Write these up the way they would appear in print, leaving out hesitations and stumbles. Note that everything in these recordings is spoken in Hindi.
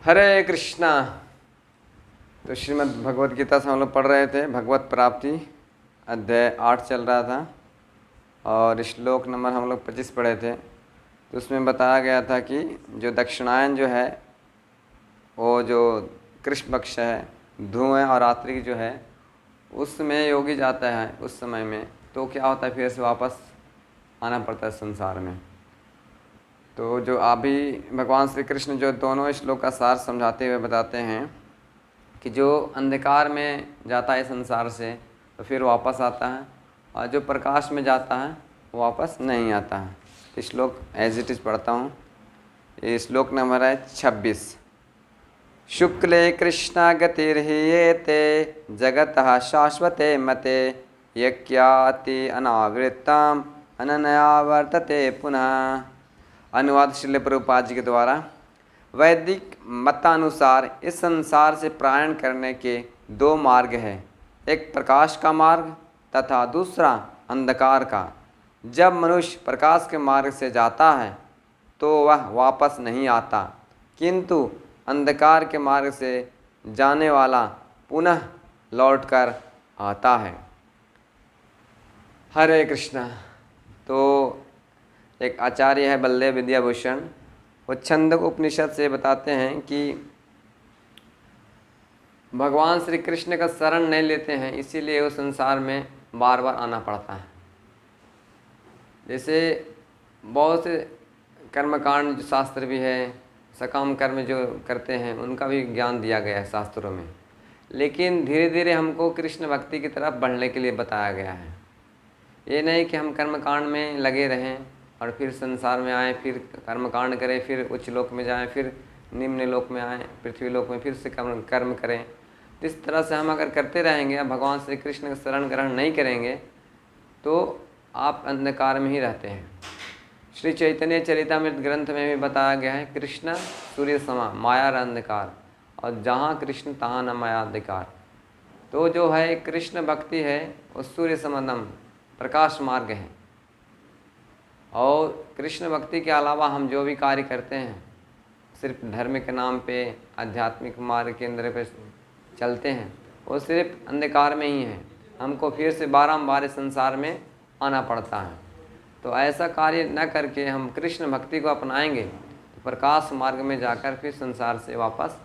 हरे कृष्णा। तो श्रीमद् भगवद गीता से हम लोग पढ़ रहे थे, भगवत प्राप्ति अध्याय 8 चल रहा था और श्लोक नंबर हम लोग 25 पढ़े थे। तो उसमें बताया गया था कि जो दक्षिणायन जो है वो जो कृष्ण पक्ष है, ध्रुव और आत्रिक जो है, उसमें योगी जाता है उस समय में, तो क्या होता है फिर से वापस आना पड़ता है संसार में। तो जो अभी भगवान श्री कृष्ण जो दोनों श्लोक का सार समझाते हुए बताते हैं कि जो अंधकार में जाता है संसार से तो फिर वापस आता है, और जो प्रकाश में जाता है वो वापस नहीं आता है। श्लोक एज इट इज पढ़ता हूँ। ये श्लोक नंबर है 26। शुक्ले कृष्णा गतिर्हीयेते जगतः शाश्वते मते यज्ञाति अनावृत्ताम अनन्या वर्तते पुनः। अनुवाद श्रील प्रभुपाद जी के द्वारा। वैदिक मतानुसार इस संसार से प्रयाण करने के दो मार्ग हैं, एक प्रकाश का मार्ग तथा दूसरा अंधकार का। जब मनुष्य प्रकाश के मार्ग से जाता है तो वह वापस नहीं आता, किंतु अंधकार के मार्ग से जाने वाला पुनः लौटकर आता है। हरे कृष्णा। तो एक आचार्य है बल्देव विद्याभूषण, वो छंदक उपनिषद से बताते हैं कि भगवान श्री कृष्ण का शरण नहीं लेते हैं, इसीलिए वो संसार में बार बार आना पड़ता है। जैसे बहुत से कर्मकांड जो शास्त्र भी है, सकाम कर्म जो करते हैं उनका भी ज्ञान दिया गया है शास्त्रों में, लेकिन धीरे धीरे हमको कृष्ण भक्ति की तरफ बढ़ने के लिए बताया गया है। ये नहीं कि हम कर्मकांड में लगे रहें और फिर संसार में आए, फिर कर्मकांड करें, फिर उच्च लोक में जाएं, फिर निम्न लोक में आएँ, पृथ्वी लोक में फिर से कर्म करें। इस तरह से हम अगर करते रहेंगे, भगवान श्री कृष्ण का शरण ग्रहण नहीं करेंगे तो आप अंधकार में ही रहते हैं। श्री चैतन्य चरितामृत ग्रंथ में भी बताया गया है, कृष्ण सूर्य समा माया अंधकार, और जहाँ कृष्ण तहाँ न माया अंधकार। तो जो है कृष्ण भक्ति है वो सूर्य समदम प्रकाश मार्ग है। और कृष्ण भक्ति के अलावा हम जो भी कार्य करते हैं, सिर्फ धर्म के नाम पे आध्यात्मिक मार्ग के अंदर पे चलते हैं, वो सिर्फ अंधकार में ही है। हमको फिर से बारंबार संसार में आना पड़ता है। तो ऐसा कार्य न करके हम कृष्ण भक्ति को अपनाएंगे तो प्रकाश मार्ग में जाकर फिर संसार से वापस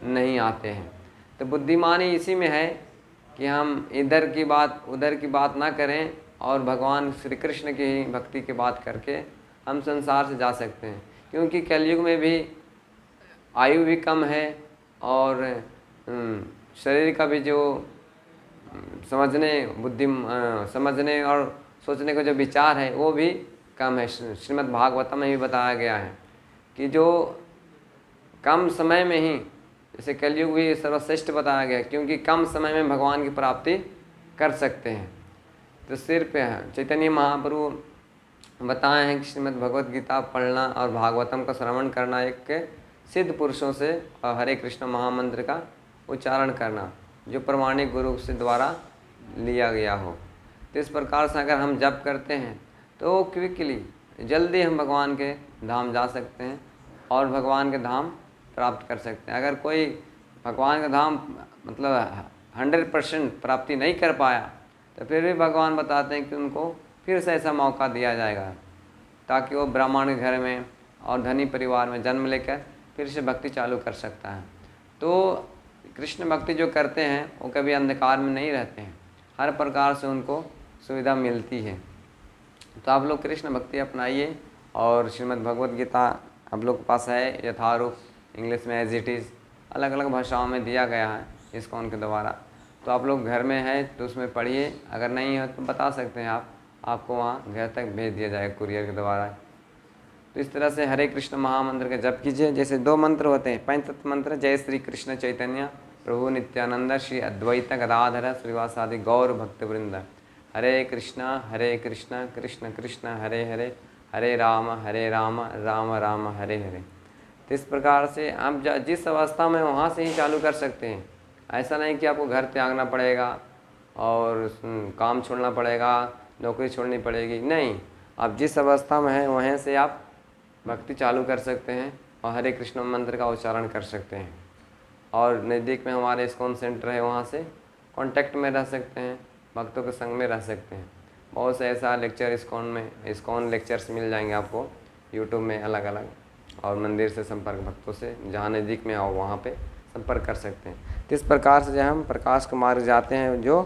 नहीं आते हैं। तो बुद्धिमानी इसी में है कि हम इधर की बात उधर की बात ना करें और भगवान श्री कृष्ण की ही भक्ति की बात करके हम संसार से जा सकते हैं। क्योंकि कलयुग में भी आयु भी कम है और शरीर का भी जो समझने और सोचने का जो विचार है वो भी कम है। श्रीमद् भागवतम में भी बताया गया है कि जो कम समय में ही, जैसे कलयुग भी सर्वश्रेष्ठ बताया गया क्योंकि कम समय में भगवान की प्राप्ति कर सकते हैं। तो सिर्फ चैतन्य महाप्रभु बताए हैं कि श्रीमद् भगवद गीता पढ़ना और भागवतम का श्रवण करना एक सिद्ध पुरुषों से और हरे कृष्ण महामंत्र का उच्चारण करना जो प्रमाणिक गुरु से द्वारा लिया गया हो। तो इस प्रकार से अगर हम जप करते हैं तो क्विकली जल्दी हम भगवान के धाम जा सकते हैं और भगवान के धाम प्राप्त कर सकते हैं। अगर कोई भगवान का धाम मतलब 100% प्राप्ति नहीं कर पाया तो फिर भी भगवान बताते हैं कि उनको फिर से ऐसा मौका दिया जाएगा ताकि वो ब्राह्मण के घर में और धनी परिवार में जन्म लेकर फिर से भक्ति चालू कर सकता है। तो कृष्ण भक्ति जो करते हैं वो कभी अंधकार में नहीं रहते हैं, हर प्रकार से उनको सुविधा मिलती है। तो आप लोग कृष्ण भक्ति अपनाइए और श्रीमद् भगवद गीता आप लोग के पास है यथारूप, इंग्लिश में एज इट इज़, अलग अलग भाषाओं में दिया गया है ISKCON के द्वारा। तो आप लोग घर में है तो उसमें पढ़िए, अगर नहीं है तो बता सकते हैं आपको वहाँ घर तक भेज दिया जाएगा कुरियर के द्वारा। तो इस तरह से हरे कृष्ण महामंत्र का जप कीजिए। जैसे 2 मंत्र होते हैं, 5 मंत्र, जय श्री कृष्ण चैतन्य प्रभु नित्यानंद श्री अद्वैत गदाधर श्रीवासादि गौर भक्तवृंद, हरे कृष्ण कृष्ण कृष्ण हरे हरे, हरे राम राम राम हरे हरे। तो इस प्रकार से आप जिस अवस्था में वहाँ से ही चालू कर सकते हैं। ऐसा नहीं कि आपको घर त्यागना पड़ेगा और काम छोड़ना पड़ेगा, नौकरी छोड़नी पड़ेगी, नहीं। आप जिस अवस्था में हैं वहीं से आप भक्ति चालू कर सकते हैं और हरे कृष्ण मंत्र का उच्चारण कर सकते हैं। और नज़दीक में हमारे इस्कॉन सेंटर है, वहाँ से कांटेक्ट में रह सकते हैं, भक्तों के संग में रह सकते हैं। बहुत से ऐसा लेक्चर इस्कॉन लेक्चर्स मिल जाएंगे आपको यूट्यूब में अलग अलग, और मंदिर से संपर्क भक्तों से जहाँ नज़दीक में आओ वहाँ पे संपर्क कर सकते हैं। तो इस प्रकार से जो हम प्रकाश के मार्ग जाते हैं, जो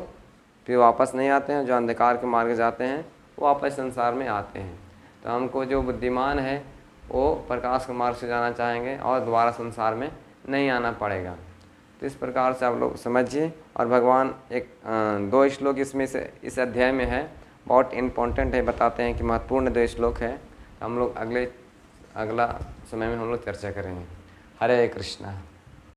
फिर वापस नहीं आते हैं, जो अंधकार के मार्ग जाते हैं वो वापस संसार में आते हैं। तो हमको जो बुद्धिमान है वो प्रकाश के मार्ग से जाना चाहेंगे और दोबारा संसार में नहीं आना पड़ेगा। तो इस प्रकार से आप लोग समझिए। और भगवान एक 2 श्लोक इसमें से इस अध्याय में है, बहुत इम्पोर्टेंट है, बताते हैं कि महत्वपूर्ण 2 श्लोक है। हम लोग अगला समय में हम लोग चर्चा करेंगे। हरे कृष्णा।